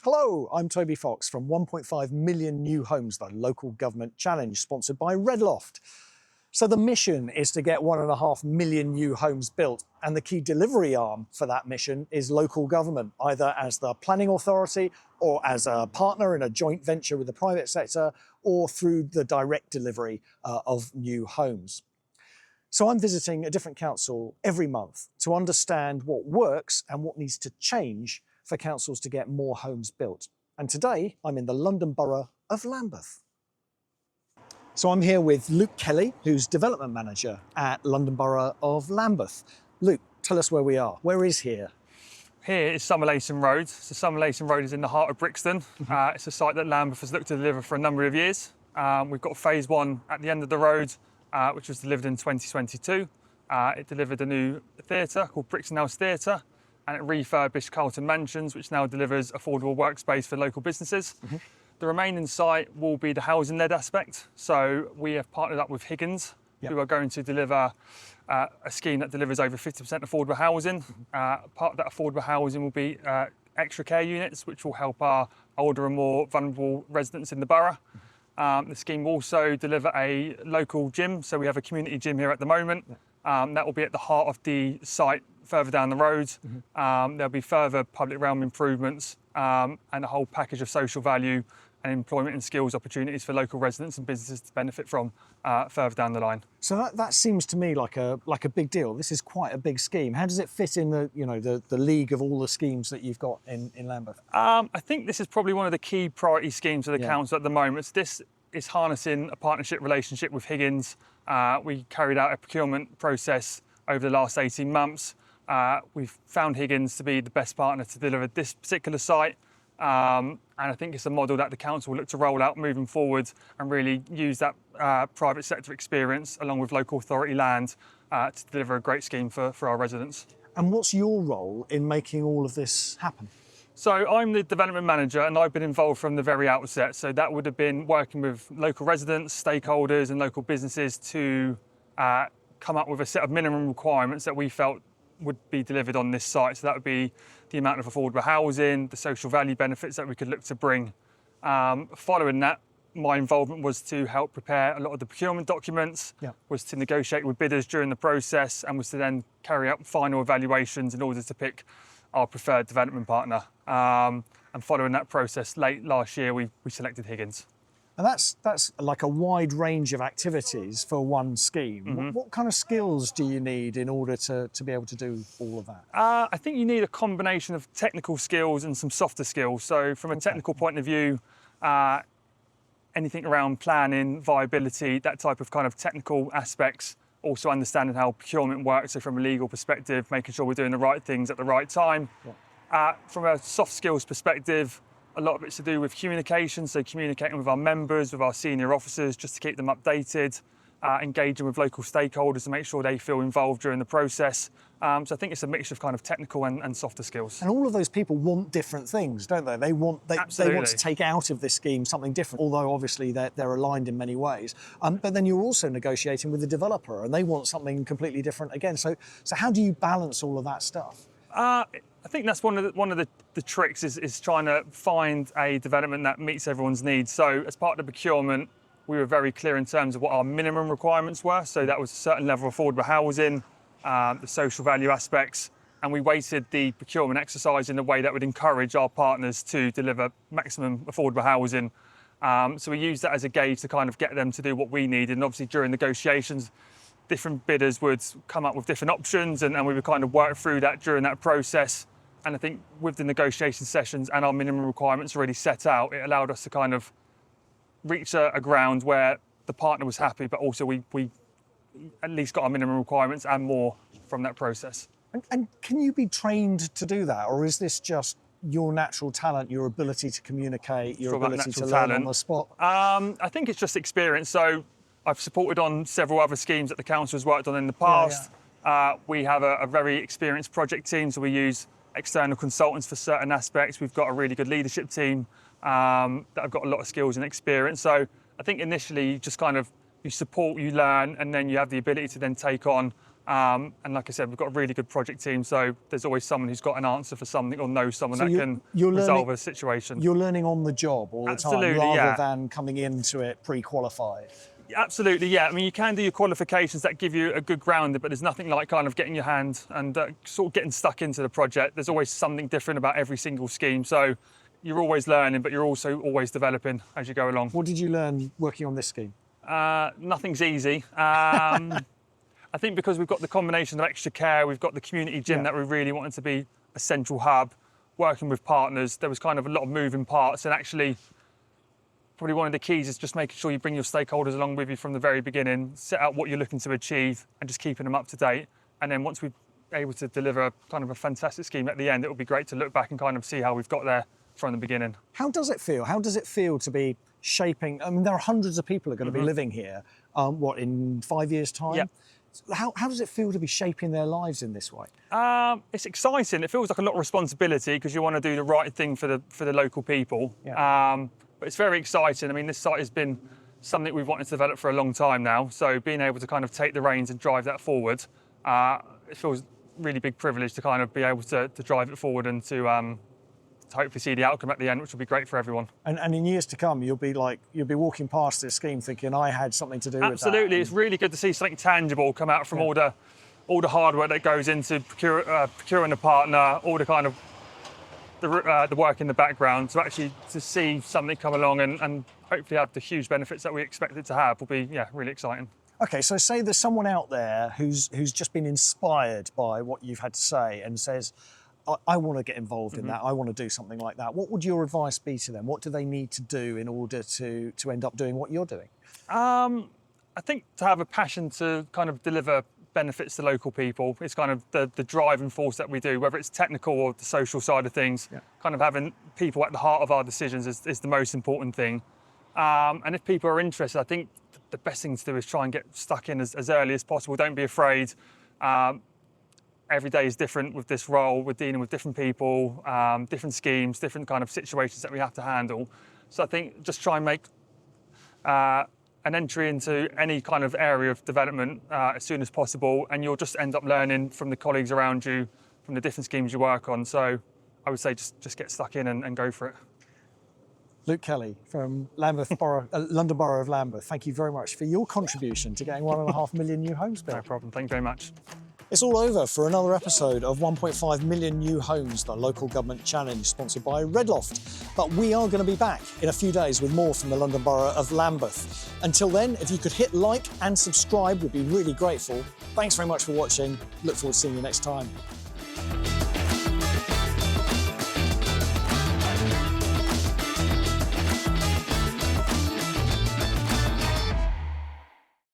Hello, I'm Toby Fox from 1.5 million new homes, the local government challenge sponsored by Redloft. So the mission is to get 1.5 million new homes built, and the key delivery arm for that mission is local government, either as the planning authority or as a partner in a joint venture with the private sector, or through the direct delivery of new homes. So I'm visiting a different council every month to understand what works and what needs to change for councils to get more homes built. And today I'm in the London Borough of Lambeth. So I'm here with Luke Kelly, who's Development Manager at London Borough of Lambeth. Luke, tell us where we are. Where is here? Here is Somerleyton Road. So Somerleyton Road is in the heart of Brixton. It's a site that Lambeth has looked to deliver for a number of years. We've got phase one at the end of the road, which was delivered in 2022. It delivered a new theatre called Brixton House Theatre, and it refurbished Carlton Mansions, which now delivers affordable workspace for local businesses. The remaining site will be the housing-led aspect. So we have partnered up with Higgins, who are going to deliver a scheme that delivers over 50% affordable housing. Part of that affordable housing will be extra care units, which will help our older and more vulnerable residents in the borough. The scheme will also deliver a local gym. So we have a community gym here at the moment. That will be at the heart of the site further down the road. There'll be further public realm improvements and a whole package of social value and employment and skills opportunities for local residents and businesses to benefit from further down the line. So that seems to me like a big deal. This is quite a big scheme. How does it fit in the league of all the schemes that you've got in Lambeth? I think this is probably one of the key priority schemes of the council at the moment. This is harnessing a partnership relationship with Higgins. We carried out a procurement process over the last 18 months. We've found Higgins to be the best partner to deliver this particular site. And I think it's a model that the council will look to roll out moving forward and really use that private sector experience along with local authority land to deliver a great scheme for our residents. And what's your role in making all of this happen? So I'm the development manager and I've been involved from the very outset. So that would have been working with local residents, stakeholders and local businesses to come up with a set of minimum requirements that we felt would be delivered on this site. So that would be the amount of affordable housing, the social value benefits that we could look to bring. Following that, my involvement was to help prepare a lot of the procurement documents, was to negotiate with bidders during the process, and was to then carry out final evaluations in order to pick our preferred development partner. And following that process, late last year, we selected Higgins. And that's like a wide range of activities for one scheme. What kind of skills do you need in order to be able to do all of that? I think you need a combination of technical skills and some softer skills. So from a technical point of view, anything around planning, viability, that type of kind of technical aspects, also understanding how procurement works. So from a legal perspective, making sure we're doing the right things at the right time. From a soft skills perspective, a lot of it's to do with communication, so communicating with our members, with our senior officers, just to keep them updated, engaging with local stakeholders to make sure they feel involved during the process. So I think it's a mixture of kind of technical and softer skills. And all of those people want different things, don't they? They want to take out of this scheme something different, although obviously they're aligned in many ways. But then you're also negotiating with the developer and they want something completely different again. So how do you balance all of that stuff? I think that's one of the tricks is trying to find a development that meets everyone's needs. So as part of the procurement, we were very clear in terms of what our minimum requirements were. So that was a certain level of affordable housing, the social value aspects, and we weighted the procurement exercise in a way that would encourage our partners to deliver maximum affordable housing. So we used that as a gauge to kind of get them to do what we needed. And obviously during negotiations, different bidders would come up with different options and we would kind of work through that during that process. And I think with the negotiation sessions and our minimum requirements already set out, it allowed us to kind of reach a ground where the partner was happy, but also we at least got our minimum requirements and more from that process. And can you be trained to do that? Or is this just your natural talent, your ability to communicate, your ability to learn on the spot? I think it's just experience. So I've supported on several other schemes that the council has worked on in the past. We have a very experienced project team, so we use external consultants for certain aspects. We've got a really good leadership team that have got a lot of skills and experience. So I think initially you just kind of, you support, you learn, and then you have the ability to then take on And like I said, we've got a really good project team, so there's always someone who's got an answer for something or knows someone that can resolve a situation. You're learning on the job all the Absolutely, time, rather yeah. than coming into it pre-qualified. Absolutely, yeah. I mean, you can do your qualifications that give you a good grounding, but there's nothing like kind of getting your hand and sort of getting stuck into the project. There's always something different about every single scheme, so you're always learning, but you're also always developing as you go along. What did you learn working on this scheme? Nothing's easy. I think because we've got the combination of extra care, we've got the community gym that we really wanted to be a central hub, working with partners, there was kind of a lot of moving parts, and actually probably one of the keys is just making sure you bring your stakeholders along with you from the very beginning, set out what you're looking to achieve and just keeping them up to date. And then once we're able to deliver kind of a fantastic scheme at the end, it will be great to look back and kind of see how we've got there from the beginning. How does it feel? How does it feel to be shaping? I mean, there are hundreds of people who are going to be living here, in 5 years' time? Yeah. How does it feel to be shaping their lives in this way? It's exciting. It feels like a lot of responsibility because you want to do the right thing for the local people. Yeah. But it's very exciting. I mean, this site has been something we've wanted to develop for a long time now. So being able to kind of take the reins and drive that forward, it feels a really big privilege to kind of be able to drive it forward and to hopefully see the outcome at the end, which will be great for everyone. And in years to come, you'll be walking past this scheme thinking, I had something to do with that. Absolutely, it's really good to see something tangible come out from all the hard work that goes into procuring a partner, all the kind of the work in the background. So actually to see something come along and hopefully have the huge benefits that we expect it to have will be really exciting. Okay, so say there's someone out there who's just been inspired by what you've had to say and says, I want to get involved in that, I want to do something like that. What would your advice be to them? What do they need to do in order to end up doing what you're doing? I think to have a passion to kind of deliver benefits to local people is kind of the driving force that we do, whether it's technical or the social side of things. Kind of having people at the heart of our decisions is the most important thing. And if people are interested, I think the best thing to do is try and get stuck in as early as possible. Don't be afraid. Every day is different with this role. We're dealing with different people, different schemes, different kind of situations that we have to handle. So I think just try and make an entry into any kind of area of development as soon as possible, and you'll just end up learning from the colleagues around you, from the different schemes you work on. So I would say just get stuck in and go for it. Luke Kelly from Lambeth Borough, London Borough of Lambeth, thank you very much for your contribution to getting 1.5 million new homes built. No problem, thank you very much. It's all over for another episode of 1.5 million new homes, the local government challenge sponsored by Redloft. But we are going to be back in a few days with more from the London Borough of Lambeth. Until then, if you could hit like and subscribe, we'd be really grateful. Thanks very much for watching. Look forward to seeing you next time.